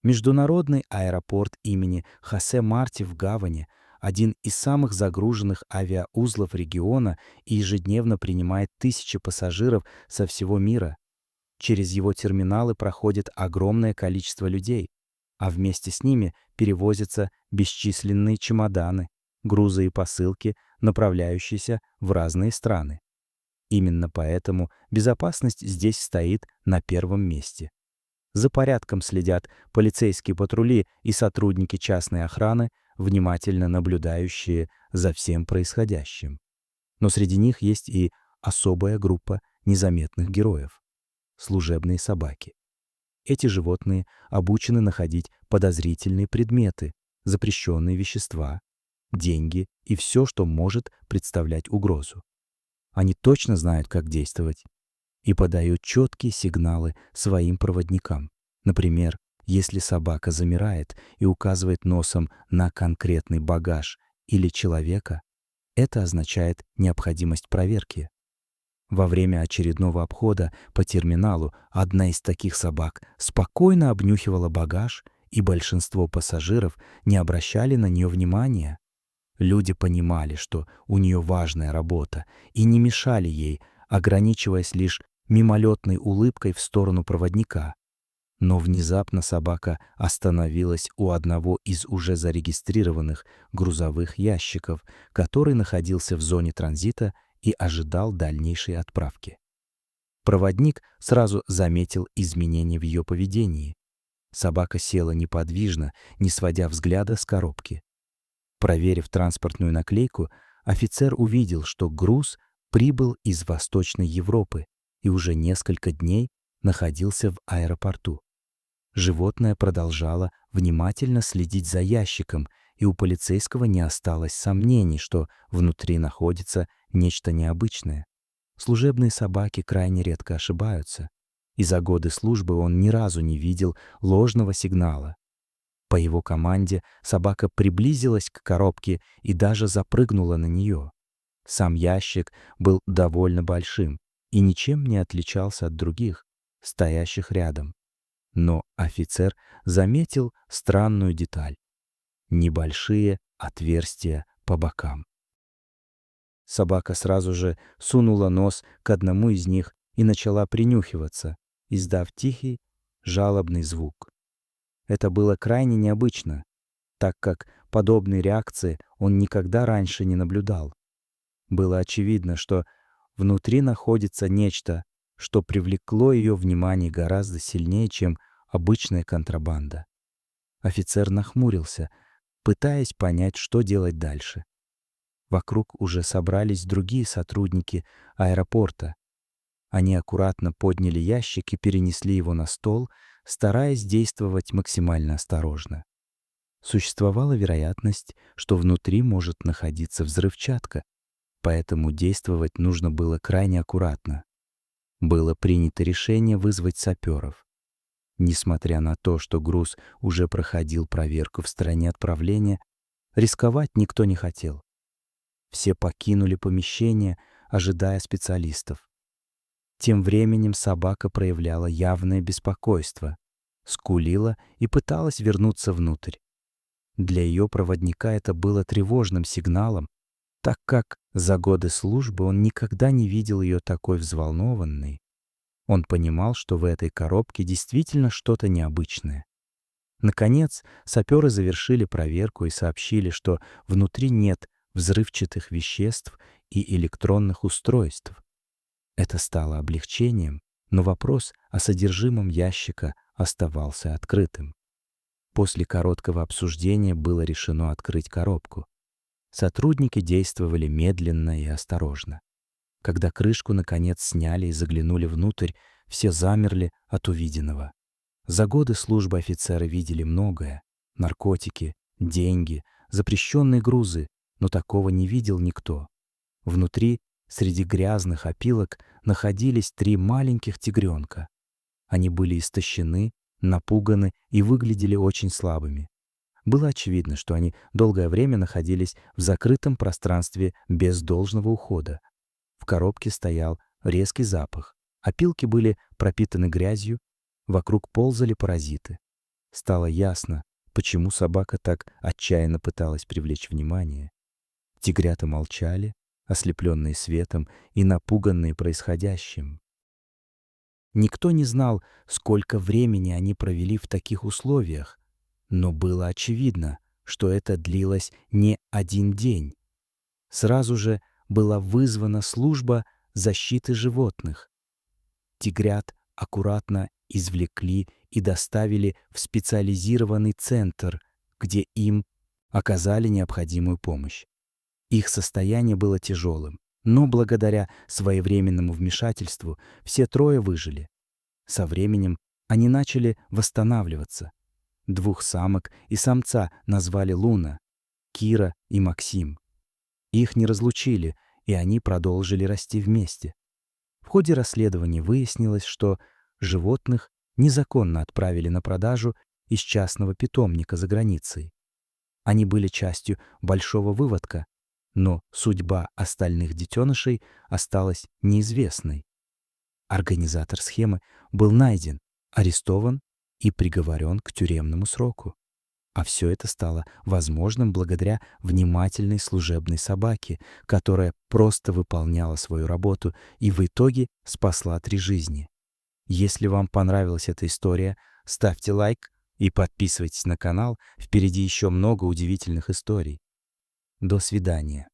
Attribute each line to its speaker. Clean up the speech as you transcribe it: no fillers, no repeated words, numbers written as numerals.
Speaker 1: Международный аэропорт имени Хосе Марти в Гаване — один из самых загруженных авиаузлов региона и ежедневно принимает тысячи пассажиров со всего мира. Через его терминалы проходит огромное количество людей, а вместе с ними перевозятся бесчисленные чемоданы, грузы и посылки, направляющиеся в разные страны. Именно поэтому безопасность здесь стоит на первом месте. За порядком следят полицейские патрули и сотрудники частной охраны, внимательно наблюдающие за всем происходящим. Но среди них есть и особая группа незаметных героев — служебные собаки. Эти животные обучены находить подозрительные предметы, запрещенные вещества, деньги и все, что может представлять угрозу. Они точно знают, как действовать, и подают четкие сигналы своим проводникам. Например, если собака замирает и указывает носом на конкретный багаж или человека, это означает необходимость проверки. Во время очередного обхода по терминалу одна из таких собак спокойно обнюхивала багаж, и большинство пассажиров не обращали на нее внимания. Люди понимали, что у нее важная работа, и не мешали ей, ограничиваясь лишь мимолетной улыбкой в сторону проводника. Но внезапно собака остановилась у одного из уже зарегистрированных грузовых ящиков, который находился в зоне транзита и ожидал дальнейшей отправки. Проводник сразу заметил изменения в ее поведении. Собака села неподвижно, не сводя взгляда с коробки. Проверив транспортную наклейку, офицер увидел, что груз прибыл из Восточной Европы и уже несколько дней находился в аэропорту. Животное продолжало внимательно следить за ящиком, и у полицейского не осталось сомнений, что внутри находится нечто необычное. Служебные собаки крайне редко ошибаются, и за годы службы он ни разу не видел ложного сигнала. По его команде собака приблизилась к коробке и даже запрыгнула на нее. Сам ящик был довольно большим и ничем не отличался от других, стоящих рядом. Но офицер заметил странную деталь — небольшие отверстия по бокам. Собака сразу же сунула нос к одному из них и начала принюхиваться, издав тихий, жалобный звук. Это было крайне необычно, так как подобной реакции он никогда раньше не наблюдал. Было очевидно, что внутри находится нечто, что привлекло ее внимание гораздо сильнее, чем обычная контрабанда. Офицер нахмурился, пытаясь понять, что делать дальше. Вокруг уже собрались другие сотрудники аэропорта. Они аккуратно подняли ящик и перенесли его на стол, стараясь действовать максимально осторожно. Существовала вероятность, что внутри может находиться взрывчатка, поэтому действовать нужно было крайне аккуратно. Было принято решение вызвать саперов. Несмотря на то, что груз уже проходил проверку в стране отправления, рисковать никто не хотел. Все покинули помещение, ожидая специалистов. Тем временем собака проявляла явное беспокойство, скулила и пыталась вернуться внутрь. Для ее проводника это было тревожным сигналом, так как за годы службы он никогда не видел ее такой взволнованной. Он понимал, что в этой коробке действительно что-то необычное. Наконец, саперы завершили проверку и сообщили, что внутри нет взрывчатых веществ и электронных устройств. Это стало облегчением, но вопрос о содержимом ящика оставался открытым. После короткого обсуждения было решено открыть коробку. Сотрудники действовали медленно и осторожно. Когда крышку наконец сняли и заглянули внутрь, все замерли от увиденного. За годы службы офицеры видели многое: наркотики, деньги, запрещенные грузы, но такого не видел никто. Внутри, среди грязных опилок, находились 3 маленьких тигренка. Они были истощены, напуганы и выглядели очень слабыми. Было очевидно, что они долгое время находились в закрытом пространстве без должного ухода. В коробке стоял резкий запах, опилки были пропитаны грязью, вокруг ползали паразиты. стало ясно, почему собака так отчаянно пыталась привлечь внимание. Тигрята молчали, ослепленные светом и напуганные происходящим. Никто не знал, сколько времени они провели в таких условиях, но было очевидно, что это длилось не один день. Сразу же была вызвана служба защиты животных. Тигрят аккуратно извлекли и доставили в специализированный центр, где им оказали необходимую помощь. Их состояние было тяжелым, но благодаря своевременному вмешательству все трое выжили. Со временем они начали восстанавливаться. 2 самок и самца назвали Луна, Кира и Максим. Их не разлучили, и они продолжили расти вместе. В ходе расследования выяснилось, что животных незаконно отправили на продажу из частного питомника за границей. Они были частью большого выводка, но судьба остальных детенышей осталась неизвестной. Организатор схемы был найден, арестован и приговорен к тюремному сроку. А все это стало возможным благодаря внимательной служебной собаке, которая просто выполняла свою работу и в итоге спасла 3 жизни. Если вам понравилась эта история, ставьте лайк и подписывайтесь на канал. Впереди еще много удивительных историй. До свидания.